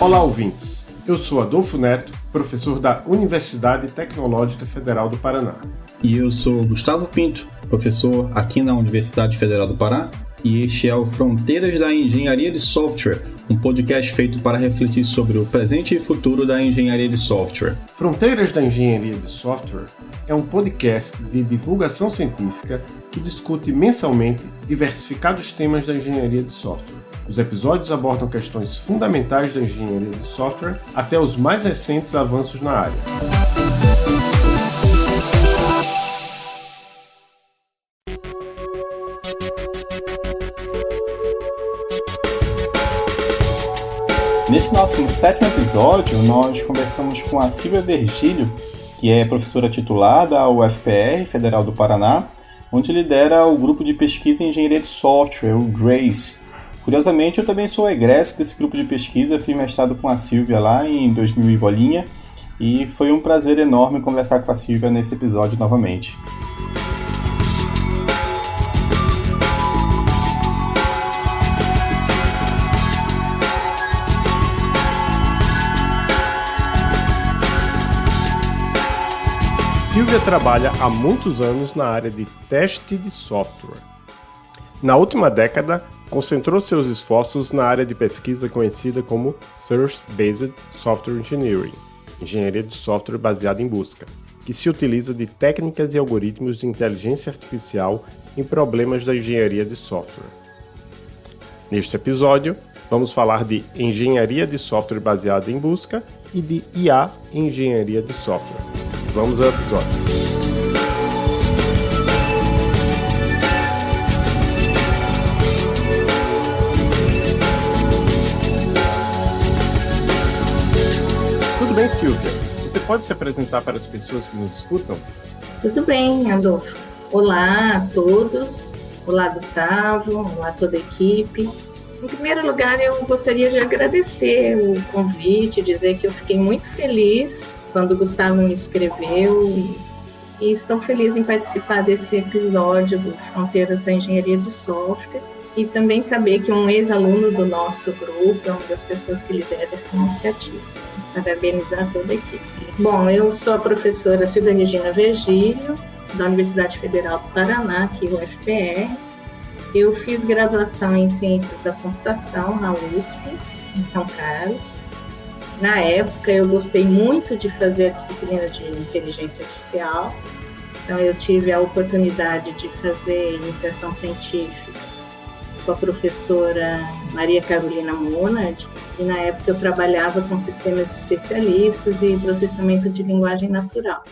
Olá, ouvintes! Eu sou Adolfo Neto, professor da Universidade Tecnológica Federal do Paraná. E eu sou Gustavo Pinto, professor aqui na Universidade Federal do Pará, e este é o Fronteiras da Engenharia de Software, um podcast feito para refletir sobre o presente e futuro da engenharia de software. Fronteiras da Engenharia de Software é um podcast de divulgação científica que discute mensalmente diversificados temas da engenharia de software. Os episódios abordam questões fundamentais da engenharia de software até os mais recentes avanços na área. Nesse nosso 7º episódio, nós conversamos com a Silvia Virgílio, que é professora titular da UFPR, Federal do Paraná, onde lidera o grupo de pesquisa em engenharia de software, o GRACE. Curiosamente, eu também sou egresso desse grupo de pesquisa, fiz mestrado com a Silvia lá em 2000 e bolinha, e foi um prazer enorme conversar com a Silvia nesse episódio novamente. Silvia trabalha há muitos anos na área de teste de software. Na última década, concentrou seus esforços na área de pesquisa conhecida como Search-Based Software Engineering, engenharia de software baseada em busca, que se utiliza de técnicas e algoritmos de inteligência artificial em problemas da engenharia de software. Neste episódio, vamos falar de engenharia de software baseada em busca e de IA em engenharia de software. Vamos ao episódio. Tudo bem, Silvia? Você pode se apresentar para as pessoas que nos escutam? Tudo bem, Adolfo. Olá a todos. Olá, Gustavo. Olá a toda a equipe. Em primeiro lugar, eu gostaria de agradecer o convite, dizer que eu fiquei muito feliz quando o Gustavo me escreveu e estou feliz em participar desse episódio do Fronteiras da Engenharia de Software e também saber que um ex-aluno do nosso grupo é uma das pessoas que lidera essa iniciativa. Parabenizar toda a equipe. Bom, eu sou a professora Silvia Regina Virgílio, da Universidade Federal do Paraná, aqui UFPR. Eu fiz graduação em Ciências da Computação na USP, em São Carlos. Na época, eu gostei muito de fazer a disciplina de Inteligência Artificial. Então, eu tive a oportunidade de fazer iniciação científica com a professora Maria Carolina Monad. E, na época, eu trabalhava com sistemas especialistas e processamento de linguagem natural.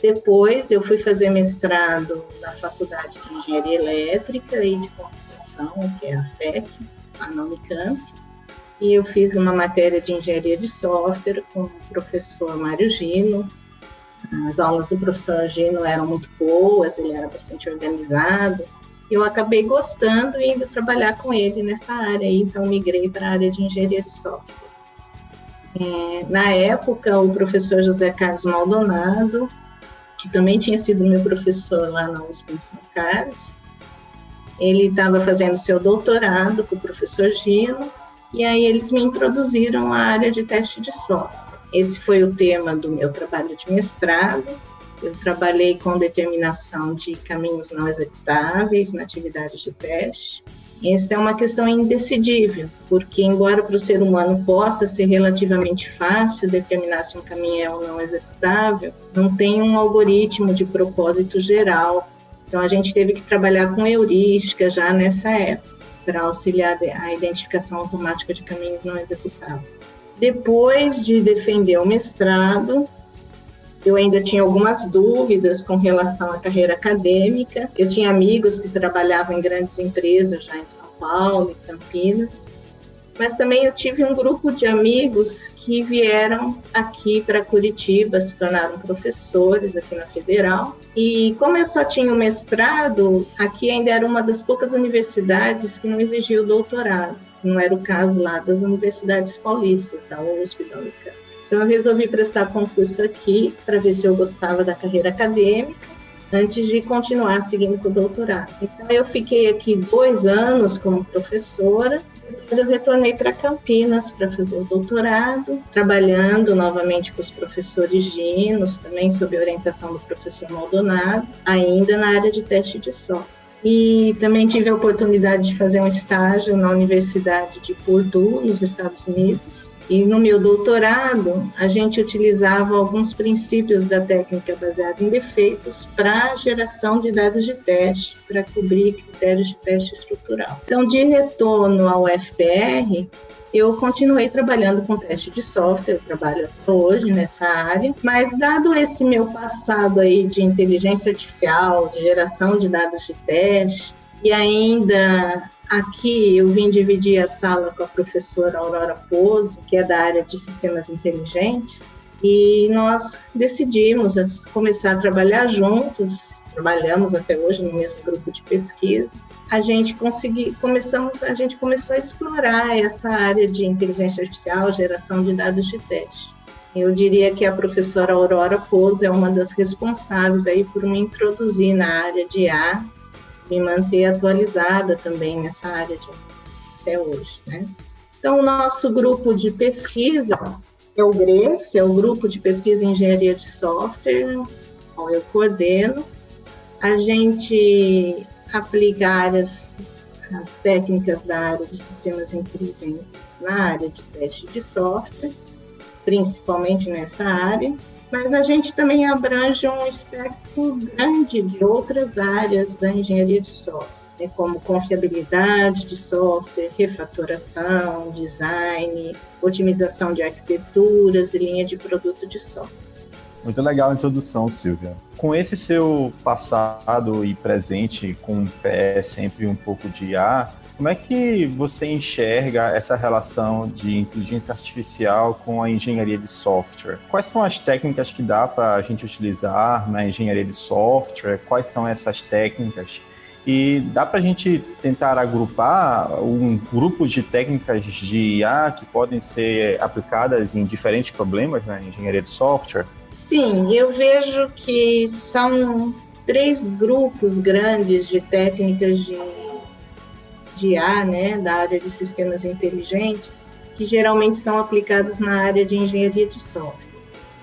Depois, eu fui fazer mestrado na Faculdade de Engenharia Elétrica e de Computação, que é a FEC, lá na Unicamp. E eu fiz uma matéria de Engenharia de Software com o professor Mário Gino. As aulas do professor Gino eram muito boas, ele era bastante organizado. Eu acabei gostando e indo trabalhar com ele nessa área, então migrei para a área de Engenharia de Software. Na época, o professor José Carlos Maldonado, que também tinha sido meu professor lá na USP em São Carlos, ele estava fazendo seu doutorado com o professor Gino, e aí eles me introduziram à área de teste de software. Esse foi o tema do meu trabalho de mestrado. Eu trabalhei com determinação de caminhos não executáveis na atividade de teste. Essa é uma questão indecidível, porque embora para o ser humano possa ser relativamente fácil determinar se um caminho é ou não executável, não tem um algoritmo de propósito geral. Então a gente teve que trabalhar com heurística já nessa época, para auxiliar a identificação automática de caminhos não executáveis. Depois de defender o mestrado, eu ainda tinha algumas dúvidas com relação à carreira acadêmica. Eu tinha amigos que trabalhavam em grandes empresas já em São Paulo e Campinas, mas também eu tive um grupo de amigos que vieram aqui para Curitiba, se tornaram professores aqui na Federal. E como eu só tinha o mestrado, aqui ainda era uma das poucas universidades que não exigia o doutorado. Não era o caso lá das universidades paulistas, da USP, da Unicamp. Então, eu resolvi prestar concurso aqui para ver se eu gostava da carreira acadêmica antes de continuar seguindo com o doutorado. Então, eu fiquei aqui 2 anos como professora Mas eu retornei para Campinas para fazer o doutorado, trabalhando novamente com os professores Ginos, também sob orientação do professor Maldonado, ainda na área de teste de software. E também tive a oportunidade de fazer um estágio na Universidade de Purdue, nos Estados Unidos. E no meu doutorado, a gente utilizava alguns princípios da técnica baseada em defeitos para a geração de dados de teste, para cobrir critérios de teste estrutural. Então, de retorno ao FPR, eu continuei trabalhando com teste de software, eu trabalho hoje nessa área, mas dado esse meu passado aí de inteligência artificial, de geração de dados de teste, e ainda aqui eu vim dividir a sala com a professora Aurora Pozo, que é da área de sistemas inteligentes, e nós decidimos começar a trabalhar juntos, trabalhamos até hoje no mesmo grupo de pesquisa. A gente começou a explorar essa área de inteligência artificial, geração de dados de teste. Eu diria que a professora Aurora Pozo é uma das responsáveis aí por me introduzir na área de IA, me manter atualizada também nessa área até hoje, né? Então, o nosso grupo de pesquisa é o GRES, é o Grupo de Pesquisa em Engenharia de Software, qual eu coordeno. A gente aplica as técnicas da área de sistemas inteligentes na área de teste de software, principalmente nessa área, mas a gente também abrange um espectro grande de outras áreas da engenharia de software, como confiabilidade de software, refatoração, design, otimização de arquiteturas e linha de produto de software. Muito legal a introdução, Silvia. Com esse seu passado e presente com o pé sempre um pouco de IA, como é que você enxerga essa relação de inteligência artificial com a engenharia de software? Quais são as técnicas que dá para a gente utilizar na engenharia de software? Quais são essas técnicas? E dá para a gente tentar agrupar um grupo de técnicas de IA que podem ser aplicadas em diferentes problemas na engenharia de software? Sim, eu vejo que são 3 grupos grandes de técnicas de IA, né, da área de sistemas inteligentes, que geralmente são aplicados na área de engenharia de software.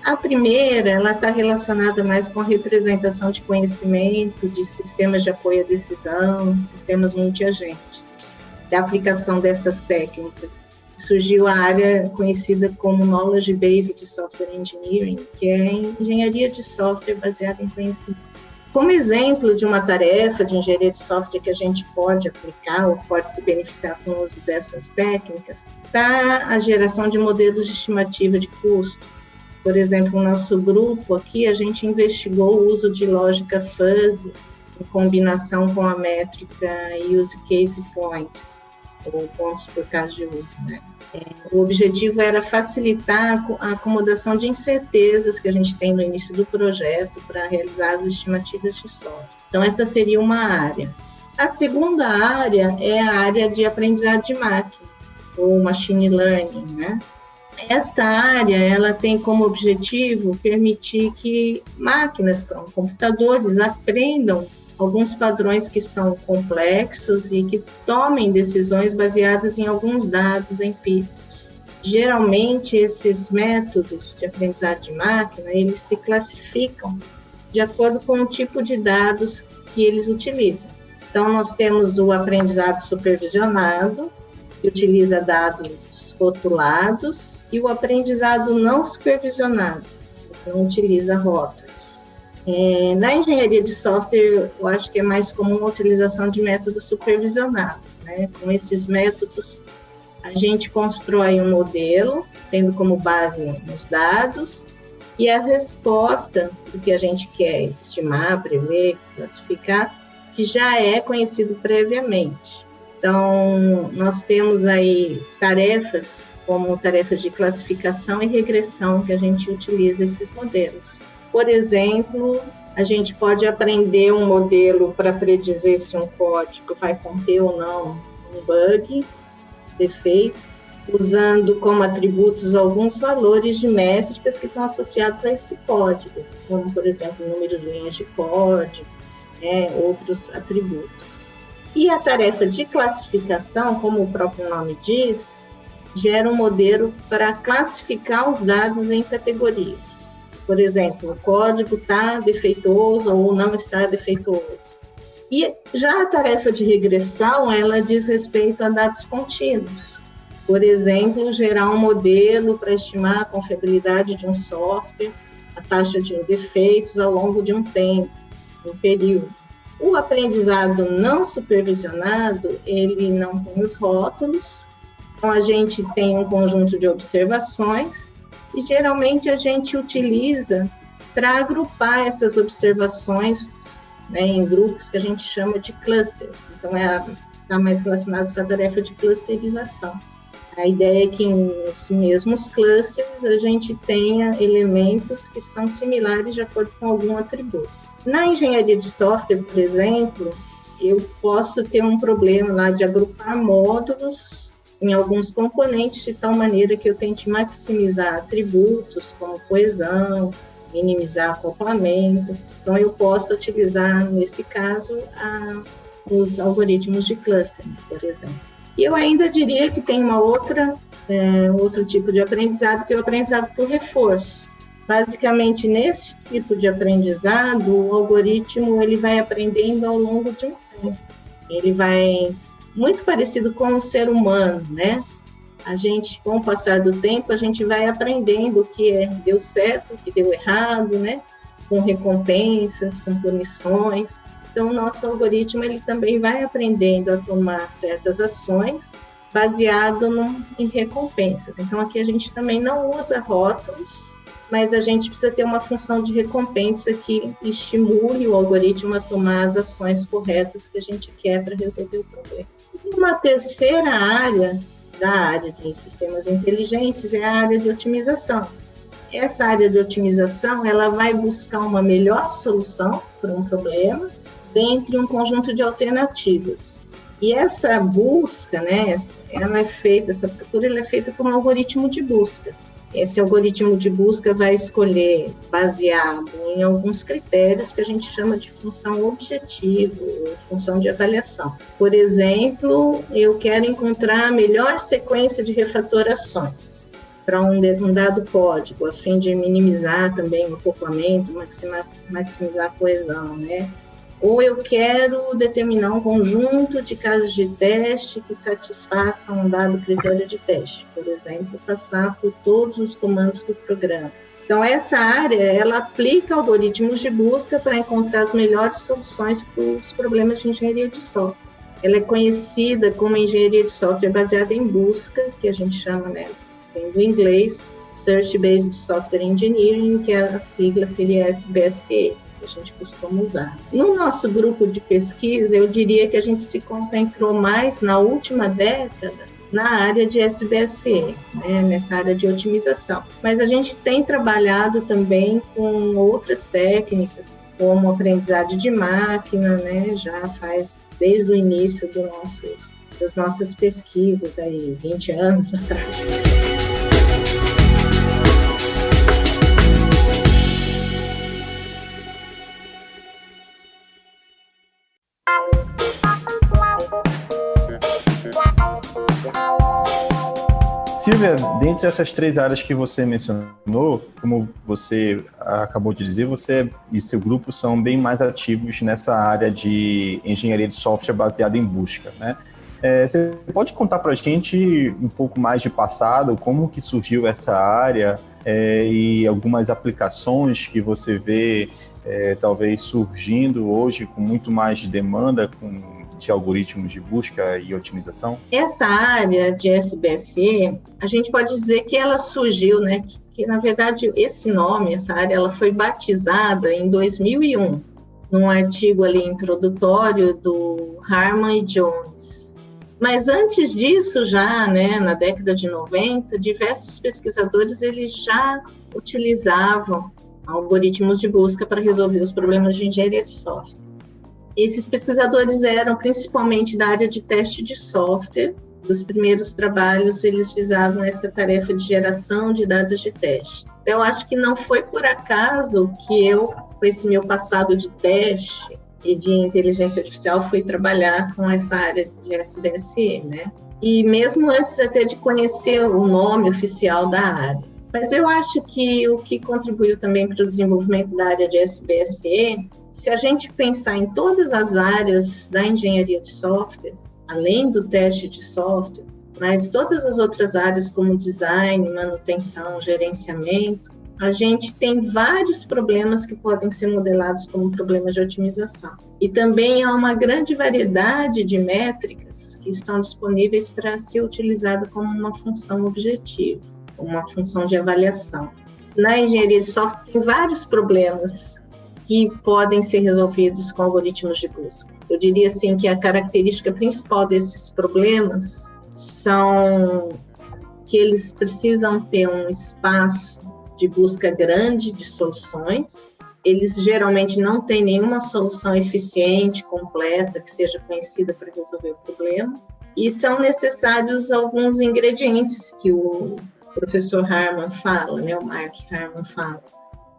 A primeira, ela está relacionada mais com a representação de conhecimento, de sistemas de apoio à decisão, sistemas multiagentes. Da aplicação dessas técnicas, surgiu a área conhecida como Knowledge Based Software Engineering, que é engenharia de software baseada em conhecimento. Como exemplo de uma tarefa de engenharia de software que a gente pode aplicar ou pode se beneficiar com o uso dessas técnicas, está a geração de modelos de estimativa de custo. Por exemplo, no nosso grupo aqui, a gente investigou o uso de lógica fuzzy em combinação com a métrica Use Case Points, ou pontos por caso de uso, né? O objetivo era facilitar a acomodação de incertezas que a gente tem no início do projeto para realizar as estimativas de software. Então, essa seria uma área. A segunda área é a área de aprendizado de máquina, ou machine learning, né? Esta área, ela tem como objetivo permitir que máquinas, computadores, aprendam alguns padrões que são complexos e que tomem decisões baseadas em alguns dados empíricos. Geralmente, esses métodos de aprendizado de máquina, eles se classificam de acordo com o tipo de dados que eles utilizam. Então, nós temos o aprendizado supervisionado, que utiliza dados rotulados, e o aprendizado não supervisionado, que não utiliza rótulos. Na engenharia de software, eu acho que é mais comum a utilização de métodos supervisionados, né? Com esses métodos, a gente constrói um modelo, tendo como base os dados, e a resposta do que a gente quer estimar, prever, classificar, que já é conhecido previamente. Então, nós temos aí tarefas, como tarefas de classificação e regressão, que a gente utiliza esses modelos. Por exemplo, a gente pode aprender um modelo para predizer se um código vai conter ou não um bug, defeito, usando como atributos alguns valores de métricas que estão associados a esse código, como, por exemplo, o número de linhas de código, outros atributos. E a tarefa de classificação, como o próprio nome diz, gera um modelo para classificar os dados em categorias. Por exemplo, o código está defeituoso ou não está defeituoso. E já a tarefa de regressão, ela diz respeito a dados contínuos. Por exemplo, gerar um modelo para estimar a confiabilidade de um software, a taxa de defeitos ao longo de um tempo, um período. O aprendizado não supervisionado, ele não tem os rótulos, então a gente tem um conjunto de observações e geralmente a gente utiliza para agrupar essas observações, né, em grupos que a gente chama de clusters. Então, está mais relacionado com a tarefa de clusterização. A ideia é que nos mesmos clusters a gente tenha elementos que são similares de acordo com algum atributo. Na engenharia de software, por exemplo, eu posso ter um problema lá de agrupar módulos em alguns componentes de tal maneira que eu tente maximizar atributos como coesão, minimizar acoplamento. Então, eu posso utilizar, nesse caso, os algoritmos de clustering, por exemplo. E eu ainda diria que tem outro tipo de aprendizado, que é o aprendizado por reforço. Basicamente, nesse tipo de aprendizado, o algoritmo ele vai aprendendo ao longo de um tempo. Ele vai, muito parecido com o ser humano, né? A gente, com o passar do tempo, a gente vai aprendendo o que deu certo, o que deu errado, né? Com recompensas, com punições. Então, o nosso algoritmo ele também vai aprendendo a tomar certas ações baseado em recompensas. Então, aqui a gente também não usa rótulos, mas a gente precisa ter uma função de recompensa que estimule o algoritmo a tomar as ações corretas que a gente quer para resolver o problema. E uma terceira área da área de sistemas inteligentes é a área de otimização. Essa área de otimização ela vai buscar uma melhor solução para um problema dentre um conjunto de alternativas. E essa busca, né, essa procura ela é feita por um algoritmo de busca. Esse algoritmo de busca vai escolher, baseado em alguns critérios que a gente chama de função objetiva, ou função de avaliação. Por exemplo, eu quero encontrar a melhor sequência de refatorações para um dado código, a fim de minimizar também o acoplamento, maximizar a coesão, né? Ou eu quero determinar um conjunto de casos de teste que satisfaçam um dado critério de teste, por exemplo, passar por todos os comandos do programa. Então, essa área, ela aplica algoritmos de busca para encontrar as melhores soluções para os problemas de engenharia de software. Ela é conhecida como engenharia de software baseada em busca, que a gente chama, né, vem do inglês, Search Based Software Engineering, que a sigla seria SBSE. Que a gente costuma usar. No nosso grupo de pesquisa, eu diria que a gente se concentrou mais na última década na área de SBSE, né, nessa área de otimização. Mas a gente tem trabalhado também com outras técnicas, como aprendizado de máquina, né, já faz desde o início das nossas pesquisas, aí, 20 anos atrás. Silvia, dentre essas três áreas que você mencionou, como você acabou de dizer, você e seu grupo são bem mais ativos nessa área de engenharia de software baseada em busca, né? Você pode contar para a gente um pouco mais de passado, como que surgiu essa área e algumas aplicações que você vê talvez surgindo hoje com muito mais de demanda de algoritmos de busca e otimização? Essa área de SBSE, a gente pode dizer que ela surgiu, né? Que na verdade esse nome, essa área, ela foi batizada em 2001, num artigo ali introdutório do Harman e Jones. Mas antes disso já, né, na década de 90, diversos pesquisadores eles já utilizavam algoritmos de busca para resolver os problemas de engenharia de software. Esses pesquisadores eram principalmente da área de teste de software. Os primeiros trabalhos, eles visavam essa tarefa de geração de dados de teste. Então, eu acho que não foi por acaso que eu, com esse meu passado de teste, e de inteligência artificial, fui trabalhar com essa área de SBSE, né? E mesmo antes até de conhecer o nome oficial da área. Mas eu acho que o que contribuiu também para o desenvolvimento da área de SBSE, se a gente pensar em todas as áreas da engenharia de software, além do teste de software, mas todas as outras áreas como design, manutenção, gerenciamento, a gente tem vários problemas que podem ser modelados como problemas de otimização. E também há uma grande variedade de métricas que estão disponíveis para ser utilizada como uma função objetiva, uma função de avaliação. Na engenharia de software tem vários problemas que podem ser resolvidos com algoritmos de busca. Eu diria assim que a característica principal desses problemas são que eles precisam ter um espaço de busca grande de soluções. Eles geralmente não têm nenhuma solução eficiente, completa, que seja conhecida para resolver o problema. E são necessários alguns ingredientes que o professor Harman fala, né, o Mark Harman fala.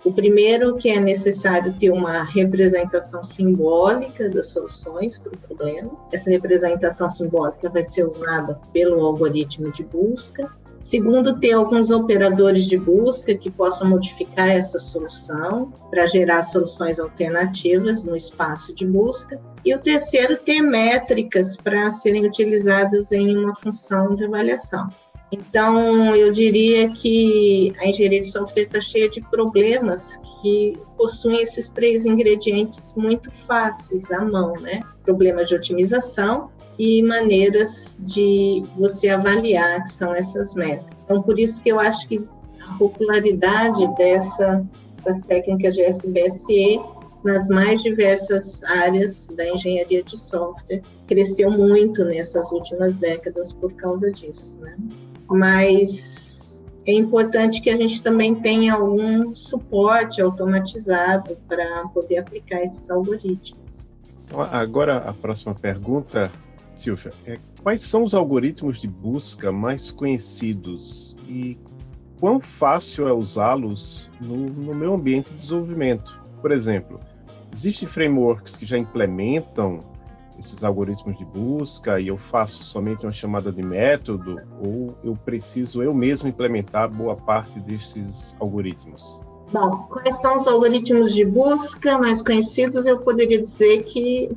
O primeiro, que é necessário ter uma representação simbólica das soluções para o problema. Essa representação simbólica vai ser usada pelo algoritmo de busca. Segundo, ter alguns operadores de busca que possam modificar essa solução para gerar soluções alternativas no espaço de busca. E o terceiro, ter métricas para serem utilizadas em uma função de avaliação. Então, eu diria que a engenharia de software está cheia de problemas que possuem esses três ingredientes muito fáceis à mão, né? Problemas de otimização e maneiras de você avaliar, que são essas métricas. Então, por isso que eu acho que a popularidade das técnicas de SBSE nas mais diversas áreas da engenharia de software cresceu muito nessas últimas décadas por causa disso, né? Mas é importante que a gente também tenha algum suporte automatizado para poder aplicar esses algoritmos. Então, agora a próxima pergunta, Silvia, quais são os algoritmos de busca mais conhecidos e quão fácil é usá-los no meu ambiente de desenvolvimento? Por exemplo, existem frameworks que já implementam esses algoritmos de busca e eu faço somente uma chamada de método, ou eu preciso eu mesmo implementar boa parte desses algoritmos? Bom, quais são os algoritmos de busca mais conhecidos? Eu poderia dizer que,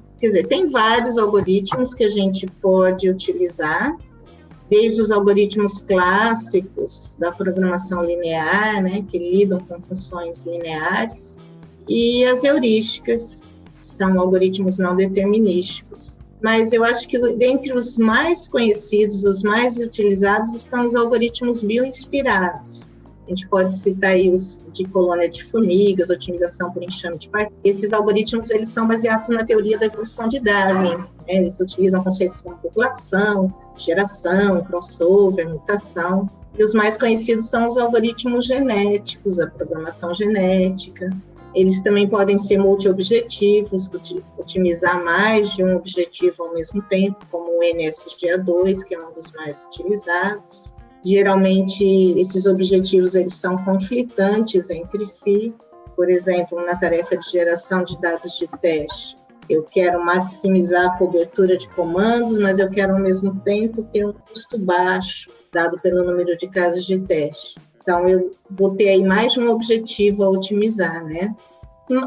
tem vários algoritmos que a gente pode utilizar, desde os algoritmos clássicos da programação linear, né, que lidam com funções lineares, e as heurísticas, são algoritmos não determinísticos. Mas eu acho que dentre os mais conhecidos, os mais utilizados, estão os algoritmos bioinspirados. A gente pode citar aí os de colônia de formigas, otimização por enxame de partículas. Esses algoritmos eles são baseados na teoria da evolução de Darwin. Né? Eles utilizam conceitos como população, geração, crossover, mutação. E os mais conhecidos são os algoritmos genéticos, a programação genética. Eles também podem ser multi-objetivos, otimizar mais de um objetivo ao mesmo tempo, como o NSGA2, que é um dos mais utilizados. Geralmente, esses objetivos eles são conflitantes entre si. Por exemplo, na tarefa de geração de dados de teste, eu quero maximizar a cobertura de comandos, mas eu quero, ao mesmo tempo, ter um custo baixo, dado pelo número de casos de teste. Então, eu vou ter aí mais de um objetivo a otimizar, né?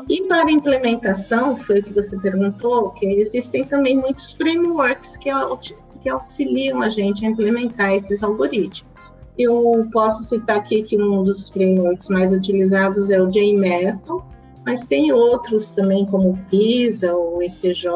E para a implementação, foi o que você perguntou, que existem também muitos frameworks que auxiliam a gente a implementar esses algoritmos. Eu posso citar aqui que um dos frameworks mais utilizados é o JMetal, mas tem outros também, como o PISA, o ECJ.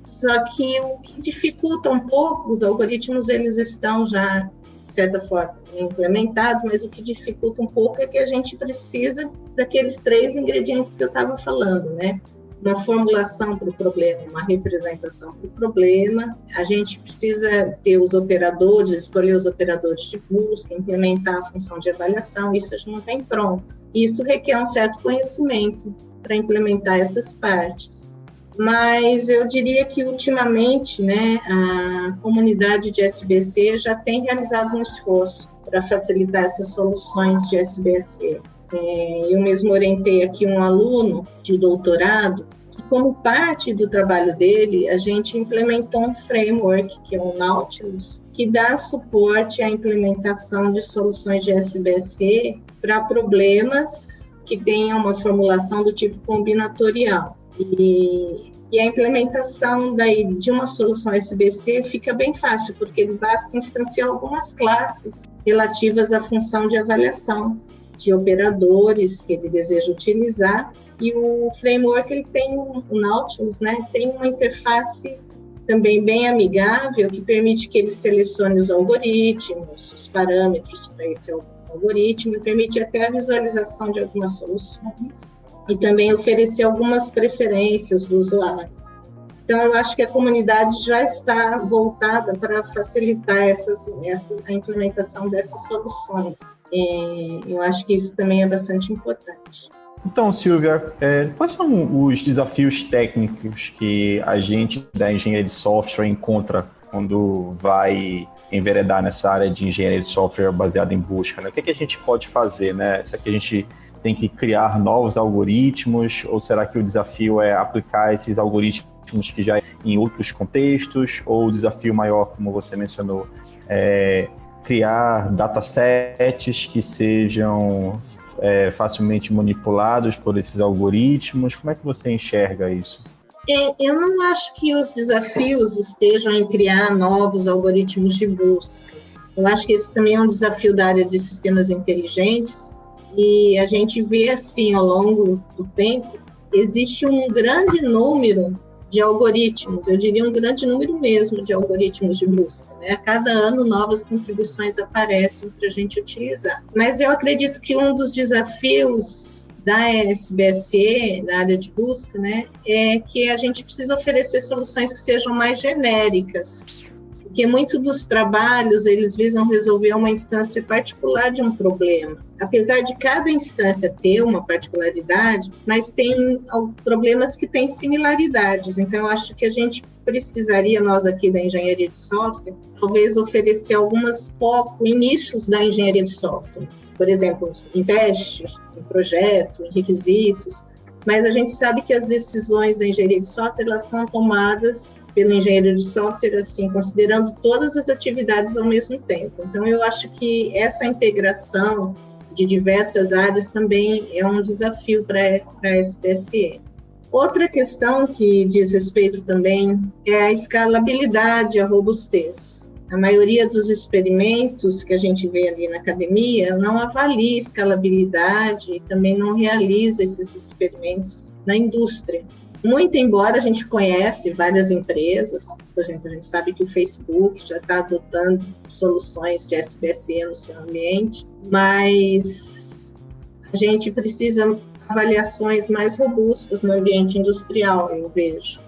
Só que o que dificulta um pouco, os algoritmos eles estão já de certa forma implementado, mas o que dificulta um pouco é que a gente precisa daqueles três ingredientes que eu estava falando, né? Uma formulação para o problema, uma representação para o problema, a gente precisa ter os operadores, escolher os operadores de busca, implementar a função de avaliação, isso a gente não tem pronto. Isso requer um certo conhecimento para implementar essas partes. Mas eu diria que, ultimamente, né, a comunidade de SBSE já tem realizado um esforço para facilitar essas soluções de SBSE. Eu mesmo orientei aqui um aluno de doutorado Como parte do trabalho dele, a gente implementou um framework, que é o Nautilus, que dá suporte à implementação de soluções de SBSE para problemas que tenham uma formulação do tipo combinatorial. E a implementação de uma solução SBC fica bem fácil, porque ele basta instanciar algumas classes relativas à função de avaliação de operadores que ele deseja utilizar, e o framework ele tem o Nautilus, né, tem uma interface também bem amigável que permite que ele selecione os algoritmos, os parâmetros para esse algoritmo, e permite até a visualização de algumas soluções e também oferecer algumas preferências do usuário. Então, eu acho que a comunidade já está voltada para facilitar a implementação dessas soluções. Eu acho que isso também é bastante importante. Então, Silvia, quais são os desafios técnicos que a gente da engenharia de software encontra quando vai enveredar nessa área de engenharia de software baseada em busca, né? O que a gente pode fazer, né? Será que a gente tem que criar novos algoritmos, ou será que o desafio é aplicar esses algoritmos que já em outros contextos, ou o desafio maior, como você mencionou, é criar datasets que sejam facilmente manipulados por esses algoritmos? Como é que você enxerga isso? Eu não acho que os desafios estejam em criar novos algoritmos de busca. Eu acho que esse também é um desafio da área de sistemas inteligentes, e a gente vê, assim, ao longo do tempo, existe um grande número de algoritmos, eu diria um grande número mesmo de algoritmos de busca, né? A cada ano novas contribuições aparecem para a gente utilizar. Mas eu acredito que um dos desafios da SBSE, da área de busca, né, é que a gente precisa oferecer soluções que sejam mais genéricas, porque muitos dos trabalhos, eles visam resolver uma instância particular de um problema. Apesar de cada instância ter uma particularidade, mas tem problemas que têm similaridades. Então, eu acho que a gente precisaria, nós aqui da engenharia de software, talvez oferecer algumas nichos da engenharia de software. Por exemplo, em testes, em projeto, em requisitos. Mas a gente sabe que as decisões da engenharia de software, elas são tomadas pelo engenheiro de software, assim, considerando todas as atividades ao mesmo tempo. Então, eu acho que essa integração de diversas áreas também é um desafio para a SBSE. Outra questão que diz respeito também é a escalabilidade, a robustez. A maioria dos experimentos que a gente vê ali na academia não avalia escalabilidade e também não realiza esses experimentos na indústria. Muito embora a gente conhece várias empresas, por exemplo, a gente sabe que o Facebook já está adotando soluções de SBSE no seu ambiente, mas a gente precisa de avaliações mais robustas no ambiente industrial, eu vejo.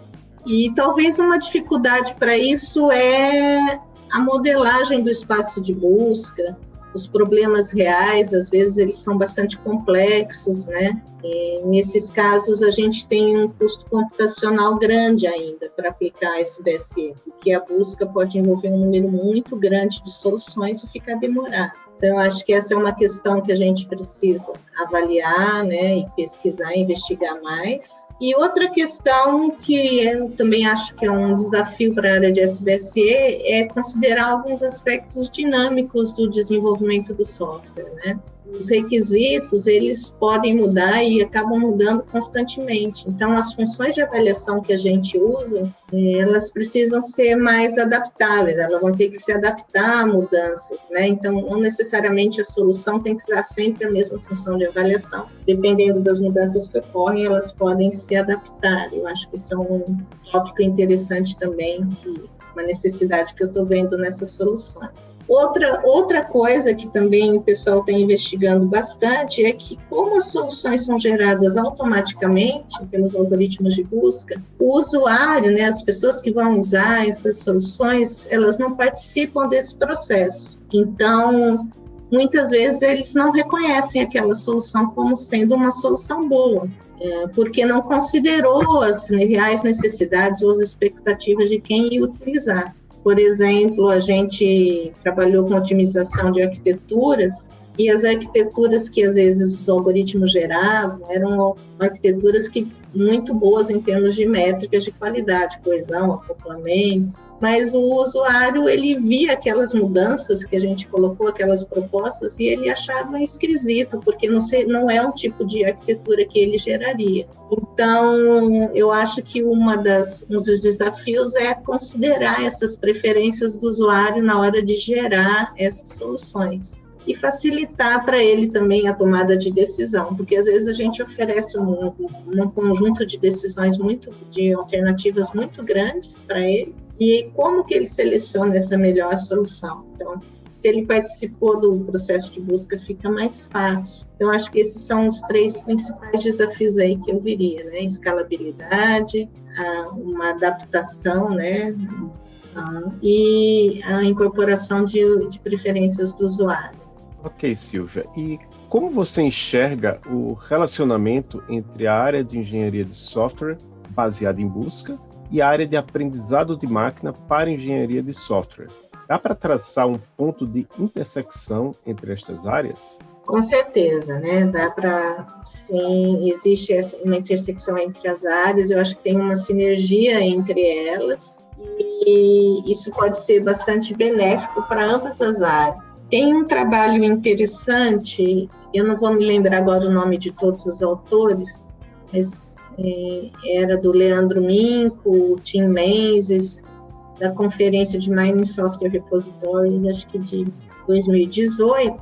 E talvez uma dificuldade para isso é a modelagem do espaço de busca, os problemas reais, às vezes eles são bastante complexos, né? E nesses casos, a gente tem um custo computacional grande ainda para aplicar a SBSE, porque a busca pode envolver um número muito grande de soluções e ficar demorado. Então, eu acho que essa é uma questão que a gente precisa avaliar, né, e pesquisar, investigar mais. E outra questão que eu também acho que é um desafio para a área de SBSE é considerar alguns aspectos dinâmicos do desenvolvimento do software, né? Os requisitos, eles podem mudar e acabam mudando constantemente. Então, as funções de avaliação que a gente usa, elas precisam ser mais adaptáveis, elas vão ter que se adaptar a mudanças, né? Então, não necessariamente a solução tem que dar sempre a mesma função de avaliação. Dependendo das mudanças que ocorrem, elas podem se adaptar. Eu acho que isso é um tópico interessante também, uma necessidade que eu estou vendo nessa solução. Outra coisa que também o pessoal está investigando bastante é que, como as soluções são geradas automaticamente pelos algoritmos de busca, o usuário, né, as pessoas que vão usar essas soluções, elas não participam desse processo. Então, muitas vezes eles não reconhecem aquela solução como sendo uma solução boa, porque não considerou as reais necessidades ou as expectativas de quem ia utilizar. Por exemplo, a gente trabalhou com otimização de arquiteturas E as arquiteturas que às vezes os algoritmos geravam eram arquiteturas muito boas em termos de métricas de qualidade, coesão, acoplamento, mas o usuário ele via aquelas mudanças que a gente colocou, aquelas propostas, e ele achava esquisito, porque não é um tipo de arquitetura que ele geraria. Então, eu acho que um dos desafios é considerar essas preferências do usuário na hora de gerar essas soluções. E facilitar para ele também a tomada de decisão, porque às vezes a gente oferece um conjunto de decisões de alternativas muito grandes para ele, e como que ele seleciona essa melhor solução? Então, se ele participou do processo de busca, fica mais fácil. Então, acho que esses são os 3 principais desafios aí que eu viria, né? Escalabilidade, uma adaptação, né? E a incorporação de preferências do usuário. Ok, Silvia. E como você enxerga o relacionamento entre a área de engenharia de software, baseada em busca, e a área de aprendizado de máquina para engenharia de software? Dá para traçar um ponto de intersecção entre estas áreas? Com certeza, né? Dá para, sim, existe uma intersecção entre as áreas, eu acho que tem uma sinergia entre elas, e isso pode ser bastante benéfico para ambas as áreas. Tem um trabalho interessante, eu não vou me lembrar agora o nome de todos os autores, mas era do Leandro Minco, Tim Menzies, da Conferência de Mining Software Repositories, acho que de 2018,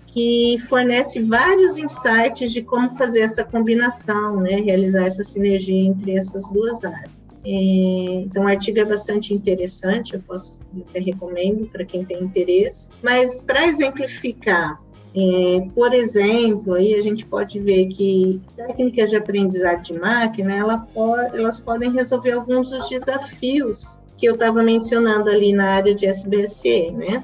que fornece vários insights de como fazer essa combinação, né, realizar essa sinergia entre essas duas áreas. Então, o artigo é bastante interessante, eu até recomendo para quem tem interesse. Mas, para exemplificar, por exemplo, aí a gente pode ver que técnicas de aprendizado de máquina, elas podem resolver alguns dos desafios que eu estava mencionando ali na área de SBSE, né?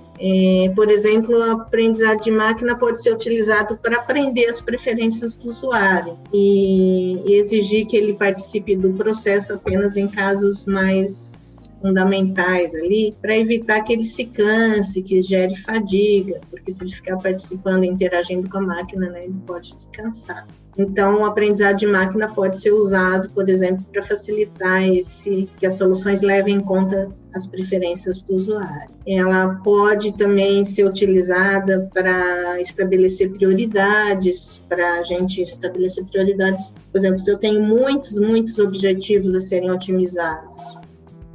Por exemplo, o aprendizado de máquina pode ser utilizado para aprender as preferências do usuário e exigir que ele participe do processo apenas em casos mais fundamentais ali, para evitar que ele se canse, que gere fadiga, porque se ele ficar participando e interagindo com a máquina, né, ele pode se cansar. Então, o aprendizado de máquina pode ser usado, por exemplo, para facilitar que as soluções levem em conta as preferências do usuário. Ela pode também ser utilizada para estabelecer prioridades, para a gente estabelecer prioridades. Por exemplo, se eu tenho muitos objetivos a serem otimizados,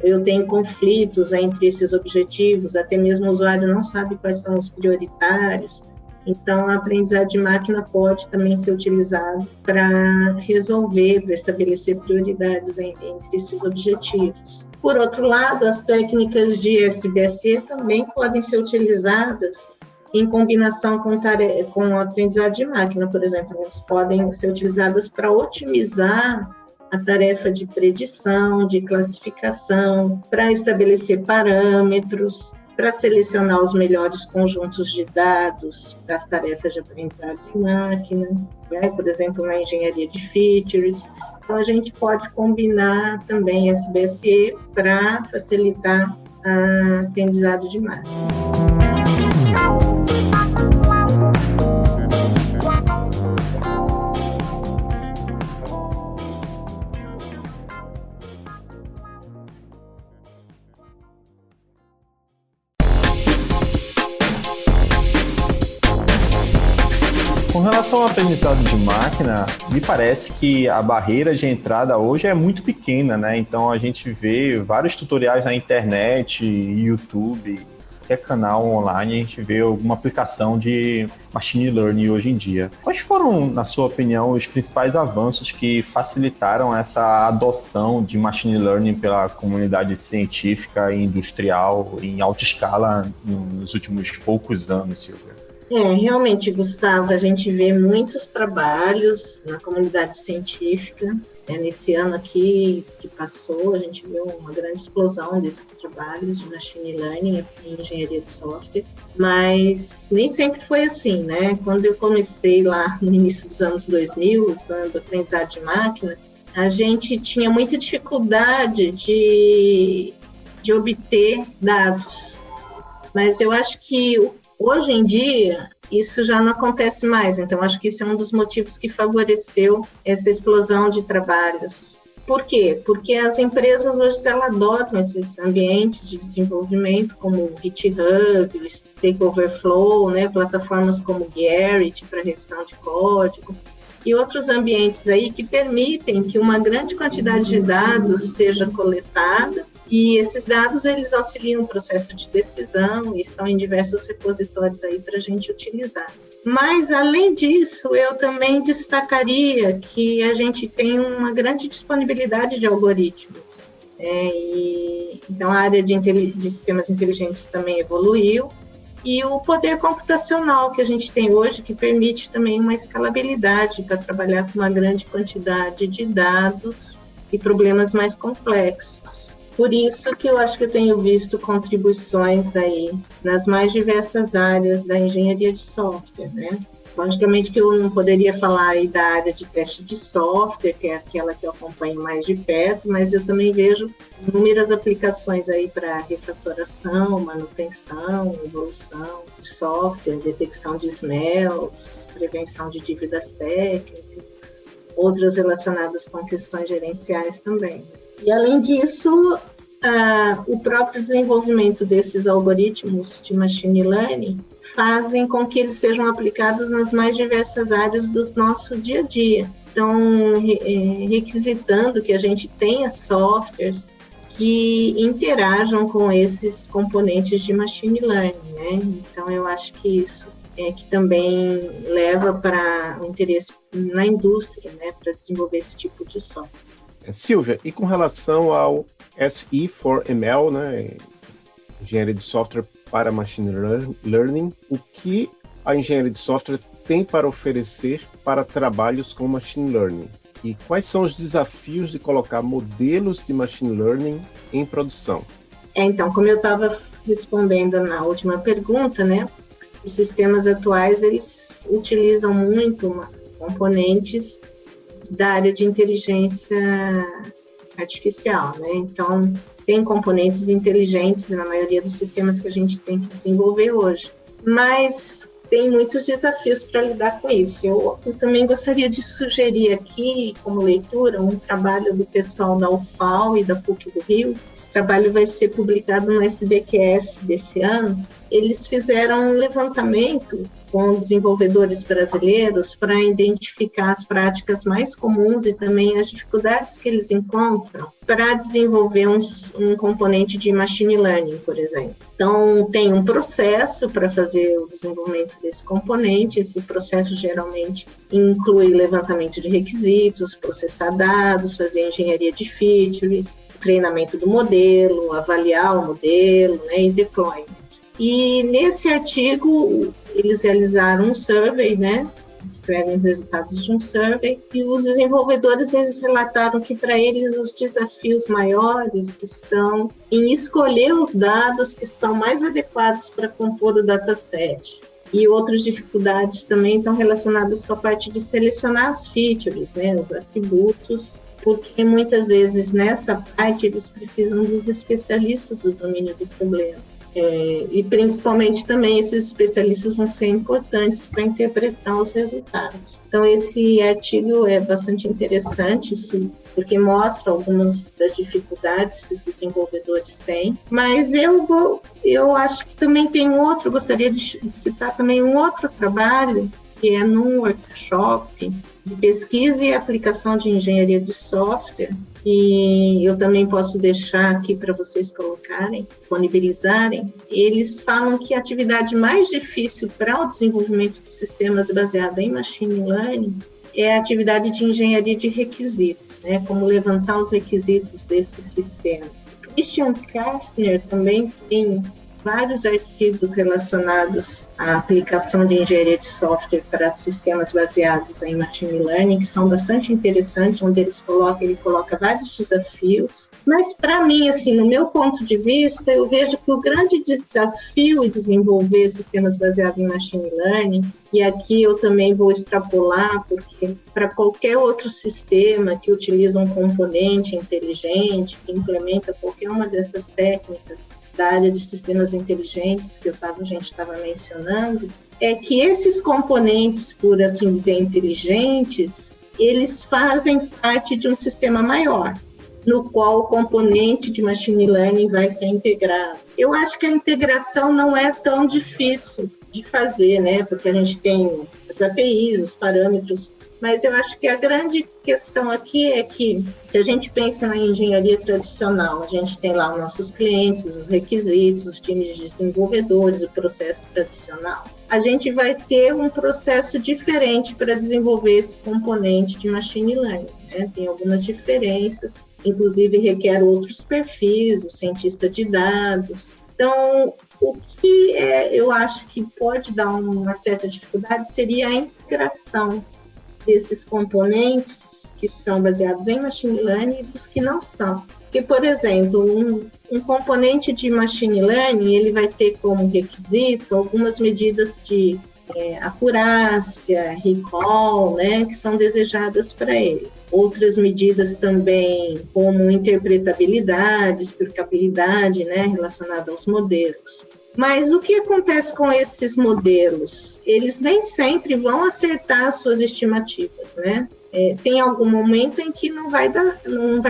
eu tenho conflitos entre esses objetivos, até mesmo o usuário não sabe quais são os prioritários. Então, a aprendizado de máquina pode também ser utilizado para resolver, para estabelecer prioridades entre esses objetivos. Por outro lado, as técnicas de SBSE também podem ser utilizadas em combinação com o aprendizado de máquina, por exemplo. Elas podem ser utilizadas para otimizar a tarefa de predição, de classificação, para estabelecer parâmetros, para selecionar os melhores conjuntos de dados para as tarefas de aprendizado de máquina, né? Por exemplo, na engenharia de features. Então, a gente pode combinar também SBSE para facilitar o aprendizado de máquina. Com relação ao aprendizado de máquina, me parece que a barreira de entrada hoje é muito pequena, né? Então a gente vê vários tutoriais na internet, YouTube, qualquer canal online, a gente vê alguma aplicação de machine learning hoje em dia. Quais foram, na sua opinião, os principais avanços que facilitaram essa adoção de machine learning pela comunidade científica e industrial em alta escala nos últimos poucos anos, Silvia? Realmente, Gustavo, a gente vê muitos trabalhos na comunidade científica. Nesse ano aqui que passou, a gente viu uma grande explosão desses trabalhos de machine learning em engenharia de software, mas nem sempre foi assim, né? Quando eu comecei lá no início dos anos 2000, usando aprendizado de máquina, a gente tinha muita dificuldade de obter dados, mas eu acho que hoje em dia, isso já não acontece mais. Então, acho que isso é um dos motivos que favoreceu essa explosão de trabalhos. Por quê? Porque as empresas hoje elas adotam esses ambientes de desenvolvimento, como o GitHub, o Stack Overflow, né, plataformas como Gerrit para revisão de código, e outros ambientes aí que permitem que uma grande quantidade de dados seja coletada, e esses dados eles auxiliam o processo de decisão e estão em diversos repositórios aí para a gente utilizar. Mas, além disso, eu também destacaria que a gente tem uma grande disponibilidade de algoritmos. Então, a área de sistemas inteligentes também evoluiu. E o poder computacional que a gente tem hoje, que permite também uma escalabilidade para trabalhar com uma grande quantidade de dados e problemas mais complexos. Por isso que eu acho que eu tenho visto contribuições daí nas mais diversas áreas da engenharia de software, né? Logicamente que eu não poderia falar aí da área de teste de software, que é aquela que eu acompanho mais de perto, mas eu também vejo inúmeras aplicações aí para refatoração, manutenção, evolução de software, detecção de smells, prevenção de dívidas técnicas, outras relacionadas com questões gerenciais também. E, além disso, o próprio desenvolvimento desses algoritmos de machine learning fazem com que eles sejam aplicados nas mais diversas áreas do nosso dia a dia. Então, requisitando que a gente tenha softwares que interajam com esses componentes de machine learning, né? Então, eu acho que isso é que também leva para o interesse na indústria, né, para desenvolver esse tipo de software. Silvia, e com relação ao SE4ML, né, engenharia de software para machine learning, o que a engenharia de software tem para oferecer para trabalhos com machine learning? E quais são os desafios de colocar modelos de machine learning em produção? Então, como eu estava respondendo na última pergunta, né, os sistemas atuais, eles utilizam muito componentes da área de inteligência artificial, né? Então, tem componentes inteligentes na maioria dos sistemas que a gente tem que desenvolver hoje. Mas tem muitos desafios para lidar com isso. Eu também gostaria de sugerir aqui, como leitura, um trabalho do pessoal da UFAL e da PUC do Rio. Esse trabalho vai ser publicado no SBQS desse ano. Eles fizeram um levantamento com desenvolvedores brasileiros para identificar as práticas mais comuns e também as dificuldades que eles encontram para desenvolver um componente de machine learning, por exemplo. Então, tem um processo para fazer o desenvolvimento desse componente. Esse processo geralmente inclui levantamento de requisitos, processar dados, fazer engenharia de features, treinamento do modelo, avaliar o modelo, né, e deployment. E nesse artigo, eles realizaram um survey, né? Escrevem os resultados de um survey, e os desenvolvedores eles relataram que para eles os desafios maiores estão em escolher os dados que são mais adequados para compor o dataset. E outras dificuldades também estão relacionadas com a parte de selecionar as features, né? Os atributos, porque muitas vezes nessa parte eles precisam dos especialistas do domínio do problema. E principalmente também esses especialistas vão ser importantes para interpretar os resultados. Então esse artigo é bastante interessante, isso, porque mostra algumas das dificuldades que os desenvolvedores têm, mas eu acho que também tem gostaria de citar também um outro trabalho, que é num workshop de pesquisa e aplicação de engenharia de software, e eu também posso deixar aqui para vocês colocarem, disponibilizarem. Eles falam que a atividade mais difícil para o desenvolvimento de sistemas baseados em machine learning é a atividade de engenharia de requisitos, né, como levantar os requisitos desse sistema. Christian Kastner também tem vários artigos relacionados à aplicação de engenharia de software para sistemas baseados em machine learning, que são bastante interessantes, onde ele coloca vários desafios. Mas, para mim, assim, no meu ponto de vista, eu vejo que o grande desafio em desenvolver sistemas baseados em machine learning, e aqui eu também vou extrapolar, porque para qualquer outro sistema que utiliza um componente inteligente, que implementa qualquer uma dessas técnicas da área de sistemas inteligentes que a gente estava mencionando, é que esses componentes, por assim dizer, inteligentes, eles fazem parte de um sistema maior, no qual o componente de machine learning vai ser integrado. Eu acho que a integração não é tão difícil de fazer, né? Porque a gente tem as APIs, os parâmetros, mas eu acho que a grande questão aqui é que, se a gente pensa na engenharia tradicional, a gente tem lá os nossos clientes, os requisitos, os times de desenvolvedores, o processo tradicional. A gente vai ter um processo diferente para desenvolver esse componente de machine learning, né? Tem algumas diferenças, inclusive requer outros perfis, o cientista de dados. Então, o que eu acho que pode dar uma certa dificuldade seria a integração desses componentes que são baseados em machine learning e dos que não são. Porque, por exemplo, um componente de machine learning, ele vai ter como requisito algumas medidas de acurácia, recall, né, que são desejadas para ele. Outras medidas também, como interpretabilidade, explicabilidade, né, relacionada aos modelos. Mas o que acontece com esses modelos? Eles nem sempre vão acertar as suas estimativas, né? Tem algum momento em que não vai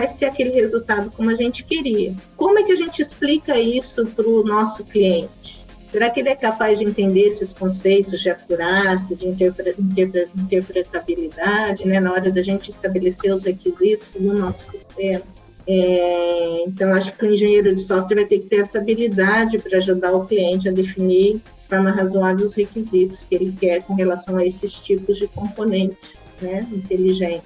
ser aquele resultado como a gente queria. Como é que a gente explica isso para o nosso cliente? Será que ele é capaz de entender esses conceitos de acurácia, de interpretabilidade, né, na hora da gente estabelecer os requisitos do nosso sistema? Então, acho que o engenheiro de software vai ter que ter essa habilidade para ajudar o cliente a definir de forma razoável os requisitos que ele quer com relação a esses tipos de componentes, né, inteligentes.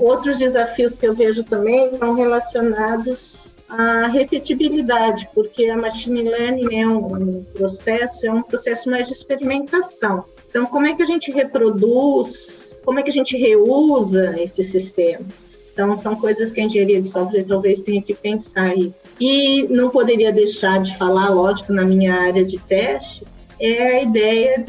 Outros desafios que eu vejo também são relacionados à repetibilidade, porque a machine learning é um processo mais de experimentação. Então, como é que a gente reproduz, como é que a gente reusa esses sistemas? Então, são coisas que a engenharia de software talvez tenha que pensar aí. E não poderia deixar de falar, lógico, na minha área de teste, é a ideia do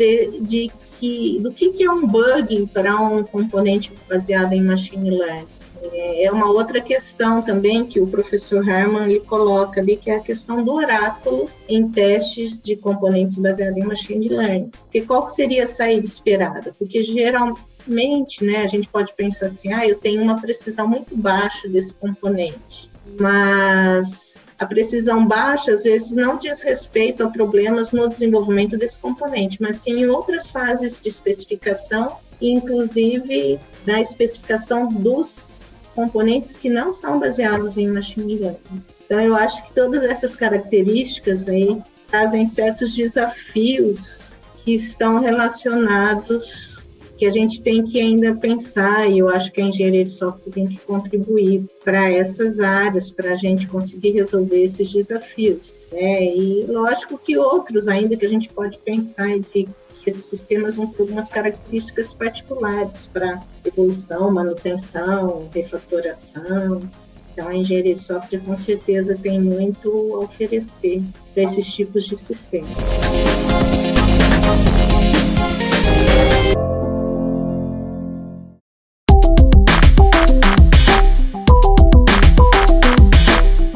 que é um bug para um componente baseado em machine learning. É uma outra questão também que o professor Herman ele coloca ali, que é a questão do oráculo em testes de componentes baseados em machine learning. Porque qual que seria a saída esperada? Porque geralmente, né, a gente pode pensar assim, eu tenho uma precisão muito baixa desse componente, mas a precisão baixa, às vezes, não diz respeito a problemas no desenvolvimento desse componente, mas sim em outras fases de especificação, inclusive na especificação dos componentes que não são baseados em machine learning. Então, eu acho que todas essas características aí trazem certos desafios que estão relacionados, que a gente tem que ainda pensar, e eu acho que a engenharia de software tem que contribuir para essas áreas, para a gente conseguir resolver esses desafios, né? E lógico que outros ainda que a gente pode pensar e que esses sistemas vão ter algumas características particulares para evolução, manutenção, refatoração. Então, a engenharia de software com certeza tem muito a oferecer para esses tipos de sistemas.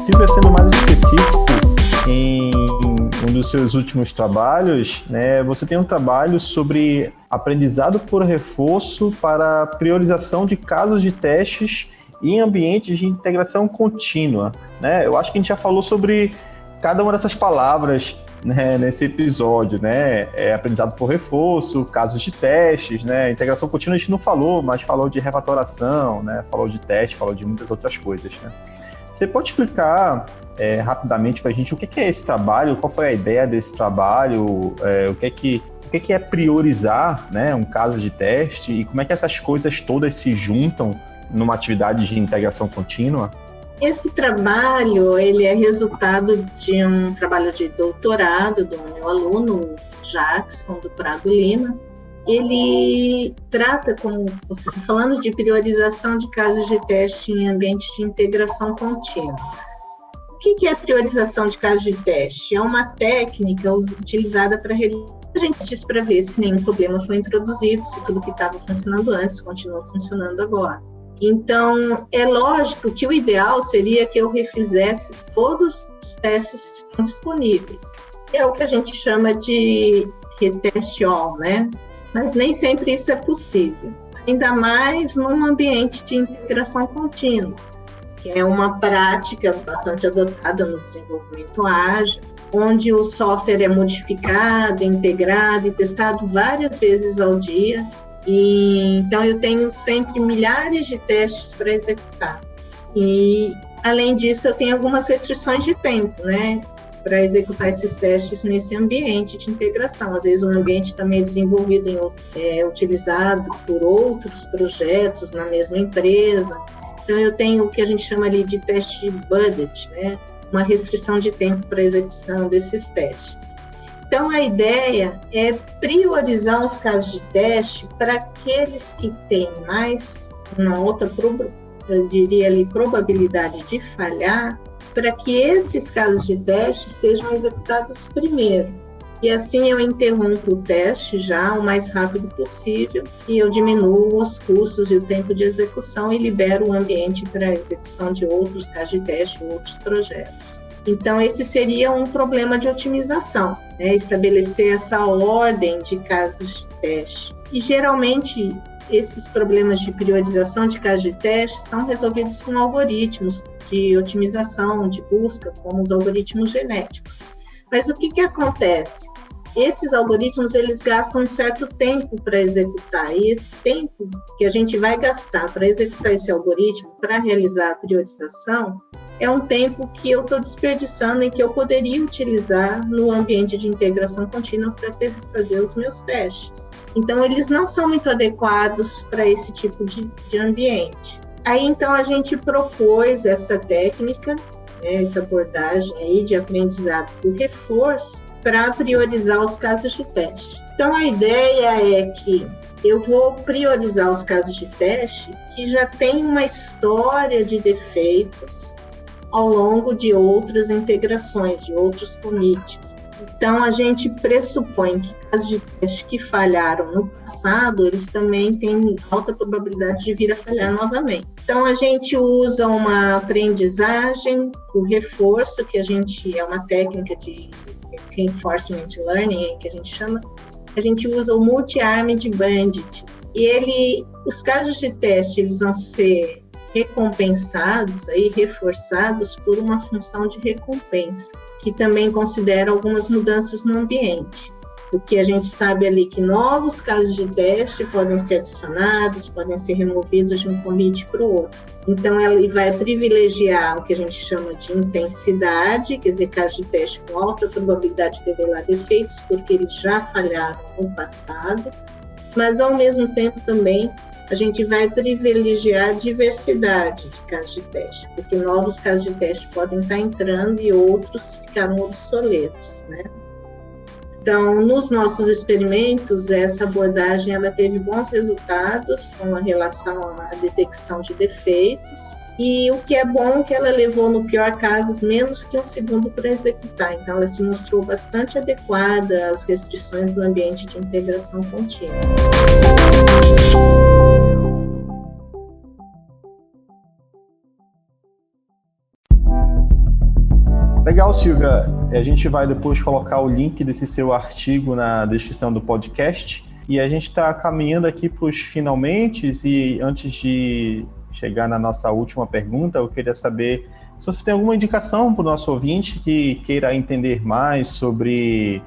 Silvia, sendo mais específico, em um dos seus últimos trabalhos, né, você tem um trabalho sobre aprendizado por reforço para priorização de casos de testes em ambientes de integração contínua, né? Eu acho que a gente já falou sobre cada uma dessas palavras, né, nesse episódio, né? Aprendizado por reforço, casos de testes, né? Integração contínua a gente não falou, mas falou de refatoração, né? Falou de teste, falou de muitas outras coisas, né? Você pode explicar rapidamente para a gente o que é esse trabalho, qual foi a ideia desse trabalho, o que é priorizar, né, um caso de teste e como é que essas coisas todas se juntam numa atividade de integração contínua? Esse trabalho ele é resultado de um trabalho de doutorado do meu aluno, Jackson, do Prado Lima. Ele trata, como você está falando, de priorização de casos de teste em ambiente de integração contínua. O que é priorização de casos de teste? É uma técnica utilizada para para ver se nenhum problema foi introduzido, se tudo que estava funcionando antes continua funcionando agora. Então, é lógico que o ideal seria que eu refizesse todos os testes que estão disponíveis. É o que a gente chama de retest all, né? Mas nem sempre isso é possível. Ainda mais num ambiente de integração contínua, que é uma prática bastante adotada no desenvolvimento ágil, onde o software é modificado, integrado e testado várias vezes ao dia. E, então, eu tenho sempre milhares de testes para executar. E, além disso, eu tenho algumas restrições de tempo, né, para executar esses testes nesse ambiente de integração. Às vezes, o ambiente está meio desenvolvido, utilizado por outros projetos na mesma empresa. Então, eu tenho o que a gente chama ali de teste budget, né, uma restrição de tempo para execução desses testes. Então, a ideia é priorizar os casos de teste para aqueles que têm mais uma outra, eu diria ali, probabilidade de falhar, para que esses casos de teste sejam executados primeiro. E assim eu interrompo o teste já o mais rápido possível e eu diminuo os custos e o tempo de execução e libero o ambiente para a execução de outros casos de teste, outros projetos. Então, esse seria um problema de otimização, né? Estabelecer essa ordem de casos de teste. E, geralmente, esses problemas de priorização de casos de teste são resolvidos com algoritmos de otimização, de busca, como os algoritmos genéticos. Mas o que acontece? Esses algoritmos, eles gastam um certo tempo para executar, e esse tempo que a gente vai gastar para executar esse algoritmo, para realizar a priorização, é um tempo que eu estou desperdiçando e que eu poderia utilizar no ambiente de integração contínua para fazer os meus testes. Então, eles não são muito adequados para esse tipo de ambiente. Aí, então, a gente propôs essa técnica, né, essa abordagem aí de aprendizado por reforço, para priorizar os casos de teste. Então, a ideia é que eu vou priorizar os casos de teste que já têm uma história de defeitos ao longo de outras integrações, de outros commits. Então, a gente pressupõe que casos de teste que falharam no passado, eles também têm alta probabilidade de vir a falhar novamente. Então, a gente usa uma aprendizagem, o reforço, que é uma técnica de reinforcement learning, que a gente chama, a gente usa o multi-armed bandit. E os casos de teste, eles vão ser recompensados, reforçados por uma função de recompensa, que também considera algumas mudanças no ambiente. Porque a gente sabe ali que novos casos de teste podem ser adicionados, podem ser removidos de um commit para o outro. Então, ele vai privilegiar o que a gente chama de intensidade, quer dizer, casos de teste com alta probabilidade de revelar defeitos, porque eles já falharam no passado, mas, ao mesmo tempo, também, a gente vai privilegiar a diversidade de casos de teste, porque novos casos de teste podem estar entrando e outros ficaram obsoletos, né? Então, nos nossos experimentos, essa abordagem ela teve bons resultados com relação à detecção de defeitos, e o que é bom é que ela levou, no pior caso, menos que um segundo para executar. Então, ela se mostrou bastante adequada às restrições do ambiente de integração contínua. Legal, Silvia. A gente vai depois colocar o link desse seu artigo na descrição do podcast. E a gente está caminhando aqui para os finalmente. E antes de chegar na nossa última pergunta, eu queria saber se você tem alguma indicação para o nosso ouvinte que queira entender mais sobre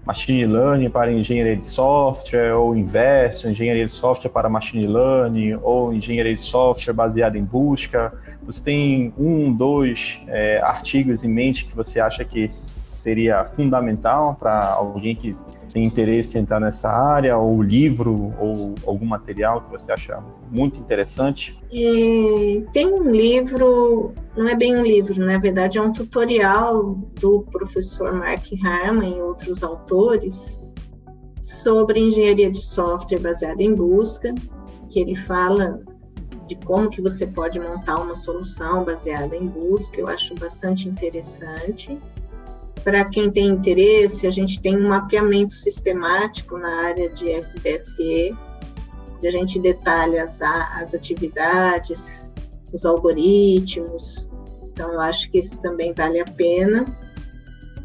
machine learning para engenharia de software, ou inverso, engenharia de software para machine learning, ou engenharia de software baseada em busca. Você tem 2 artigos em mente que você acha que seria fundamental para alguém que tem interesse em entrar nessa área, ou livro, ou algum material que você acha muito interessante? Tem um livro, não é bem um livro, na verdade é um tutorial do professor Mark Harman e outros autores sobre engenharia de software baseada em busca, que ele fala de como que você pode montar uma solução baseada em busca. Eu acho bastante interessante. Para quem tem interesse, a gente tem um mapeamento sistemático na área de SBSE, onde a gente detalha as atividades, os algoritmos. Então, eu acho que esse também vale a pena,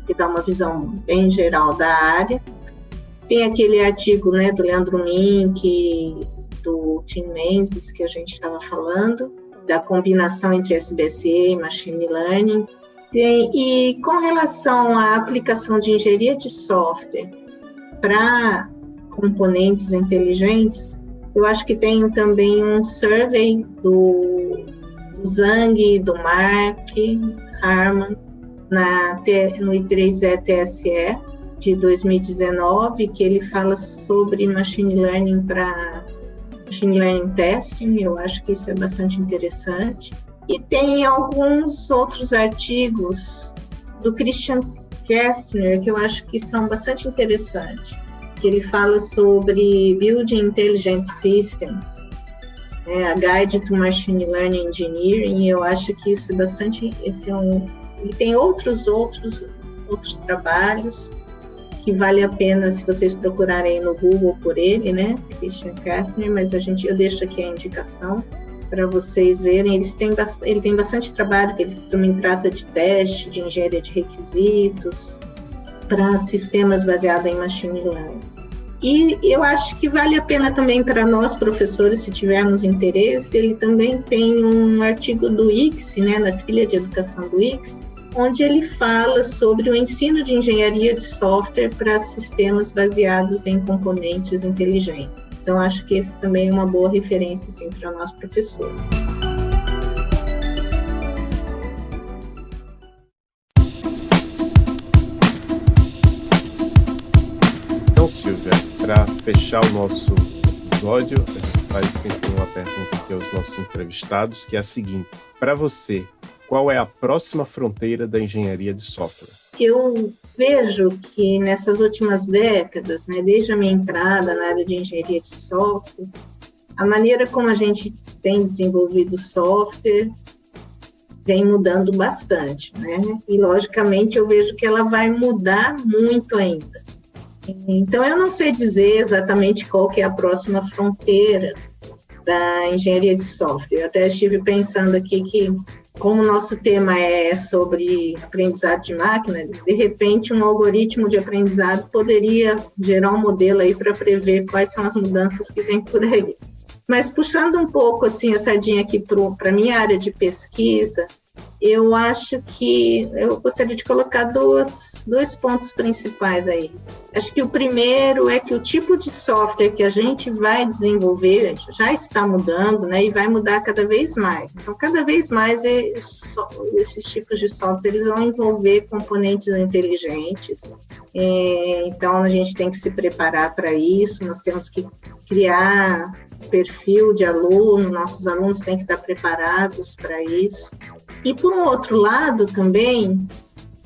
que dá uma visão bem geral da área. Tem aquele artigo, né, do Leandro Mink, do Tim Menzies, que a gente estava falando, da combinação entre SBSE e Machine Learning. E com relação à aplicação de engenharia de software para componentes inteligentes, eu acho que tem também um survey do Zhang, do Mark Harman, no I3E-TSE de 2019, que ele fala sobre Machine Learning para Machine Learning Testing. Eu acho que isso é bastante interessante. E tem alguns outros artigos do Christian Kastner que eu acho que são bastante interessantes, que ele fala sobre Building Intelligent Systems, a Guide to Machine Learning Engineering, e eu acho que isso é bastante... E tem outros trabalhos que vale a pena se vocês procurarem no Google por ele, né, Christian Kastner, mas eu deixo aqui a indicação para vocês verem. Ele tem bastante trabalho, que ele também trata de teste, de engenharia de requisitos, para sistemas baseados em Machine Learning. E eu acho que vale a pena também para nós, professores, se tivermos interesse. Ele também tem um artigo do ICSE, né, na trilha de educação do ICSE, onde ele fala sobre o ensino de engenharia de software para sistemas baseados em componentes inteligentes. Então, acho que esse também é uma boa referência assim, para nós, professores. Então, Silvia, para fechar o nosso episódio, a gente faz sempre uma pergunta aqui aos nossos entrevistados, que é a seguinte: para você, qual é a próxima fronteira da engenharia de software? Eu vejo que nessas últimas décadas, né, desde a minha entrada na área de engenharia de software, a maneira como a gente tem desenvolvido software vem mudando bastante, né? E, logicamente, eu vejo que ela vai mudar muito ainda. Então, eu não sei dizer exatamente qual que é a próxima fronteira da engenharia de software. Eu até estive pensando aqui que, como o nosso tema é sobre aprendizado de máquina, de repente um algoritmo de aprendizado poderia gerar um modelo aí para prever quais são as mudanças que vêm por aí. Mas puxando um pouco assim a sardinha aqui para a minha área de pesquisa, eu acho que eu gostaria de colocar dois pontos principais aí. Acho que o primeiro é que o tipo de software que a gente vai desenvolver já está mudando, né, e vai mudar cada vez mais. Então, cada vez mais esses tipos de software eles vão envolver componentes inteligentes. Então, a gente tem que se preparar para isso, nós temos que criar perfil de aluno, nossos alunos têm que estar preparados para isso. E, por um outro lado, também,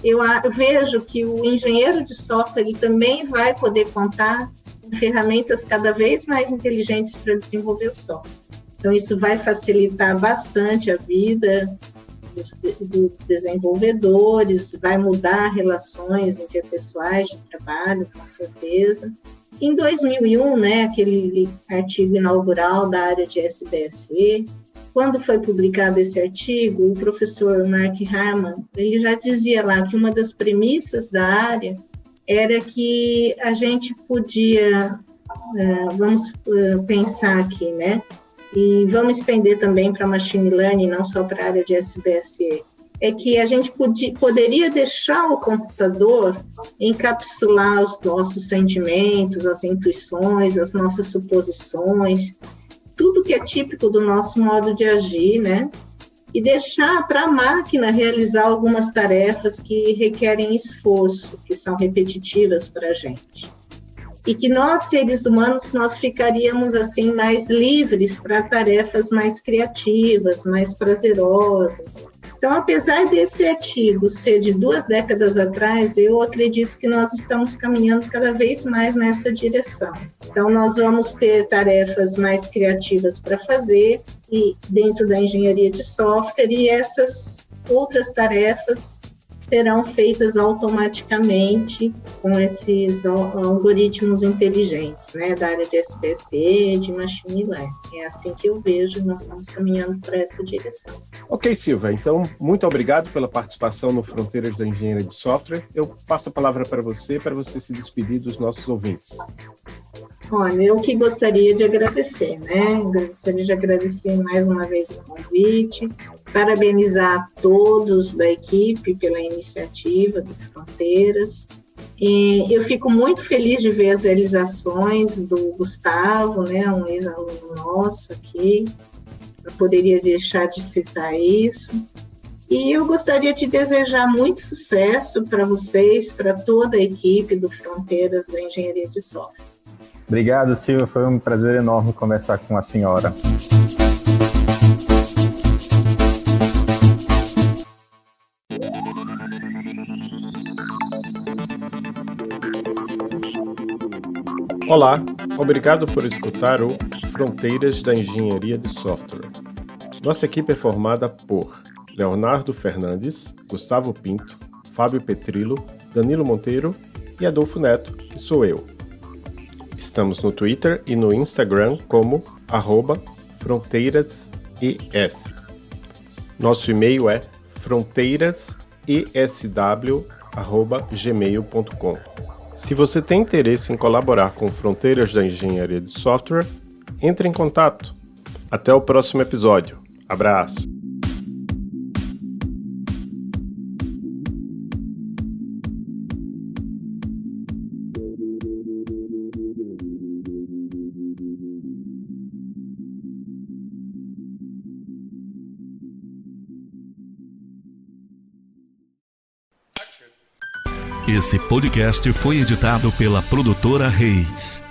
eu vejo que o engenheiro de software ele também vai poder contar com ferramentas cada vez mais inteligentes para desenvolver o software. Então, isso vai facilitar bastante a vida dos desenvolvedores, vai mudar relações interpessoais de trabalho, com certeza. Em 2001, né, aquele artigo inaugural da área de SBSE, quando foi publicado esse artigo, o professor Mark Harman, ele já dizia lá que uma das premissas da área era que a gente podia, vamos pensar aqui, né, e vamos estender também para Machine Learning, não só para a área de SBSE, é que a gente poderia deixar o computador encapsular os nossos sentimentos, as intuições, as nossas suposições, tudo que é típico do nosso modo de agir, né? E deixar para a máquina realizar algumas tarefas que requerem esforço, que são repetitivas para a gente. E que nós, seres humanos, nós ficaríamos assim mais livres para tarefas mais criativas, mais prazerosas. Então, apesar desse artigo ser de 2 décadas atrás, eu acredito que nós estamos caminhando cada vez mais nessa direção. Então, nós vamos ter tarefas mais criativas para fazer e dentro da engenharia de software, e essas outras tarefas serão feitas automaticamente com esses algoritmos inteligentes, né, da área de SPSE, de Machine Learning. É assim que eu vejo, nós estamos caminhando para essa direção. Ok, Silvia, então muito obrigado pela participação no Fronteiras da Engenharia de Software. Eu passo a palavra para você se despedir dos nossos ouvintes. Olha, eu que gostaria de agradecer, né? Gostaria de agradecer mais uma vez o convite, parabenizar a todos da equipe pela iniciativa do Fronteiras. E eu fico muito feliz de ver as realizações do Gustavo, né? Um ex-aluno nosso aqui. Eu poderia deixar de citar isso. E eu gostaria de desejar muito sucesso para vocês, para toda a equipe do Fronteiras da Engenharia de Software. Obrigado, Silvia. Foi um prazer enorme conversar com a senhora. Olá, obrigado por escutar o Fronteiras da Engenharia de Software. Nossa equipe é formada por Leonardo Fernandes, Gustavo Pinto, Fábio Petrillo, Danilo Monteiro e Adolfo Neto, que sou eu. Estamos no Twitter e no Instagram como @fronteirasES. Nosso e-mail é fronteirasesw@gmail.com. Se você tem interesse em colaborar com Fronteiras da Engenharia de Software, entre em contato. Até o próximo episódio. Abraço! Esse podcast foi editado pela Produtora Reis.